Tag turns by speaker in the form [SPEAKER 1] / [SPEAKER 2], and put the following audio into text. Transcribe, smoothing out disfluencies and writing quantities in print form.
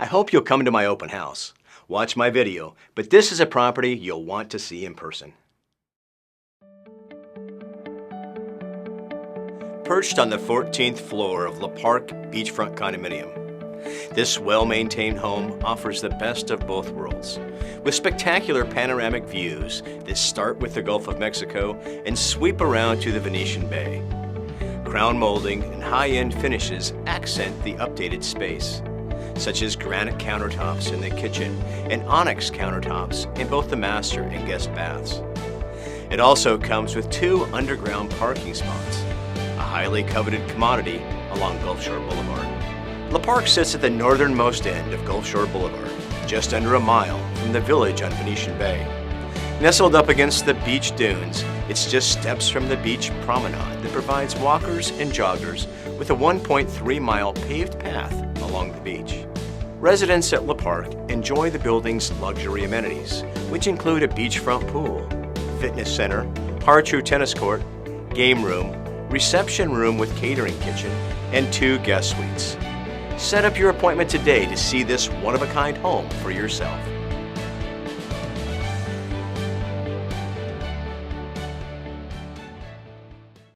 [SPEAKER 1] I hope you'll come to my open house. Watch my video, but this is a property you'll want to see in person. Perched on the 14th floor of Parc beachfront condominium, this well-maintained home offers the best of both worlds, with spectacular panoramic views that start with the Gulf of Mexico and sweep around to the Venetian Bay. Crown molding and high-end finishes accent the updated space, such as granite countertops in the kitchen and onyx countertops in both the master and guest baths. It also comes with 2 underground parking spots, a highly coveted commodity along Gulf Shore Boulevard. Parc sits at the northernmost end of Gulf Shore Boulevard, just under a mile from the village on Venetian Bay. Nestled up against the beach dunes, it's just steps from the beach promenade that provides walkers and joggers with a 1.3-mile paved path along the beach. Residents at Parc enjoy the building's luxury amenities, which include a beachfront pool, fitness center, par-true tennis court, game room, reception room with catering kitchen, and 2 guest suites. Set up your appointment today to see this one-of-a-kind home for yourself.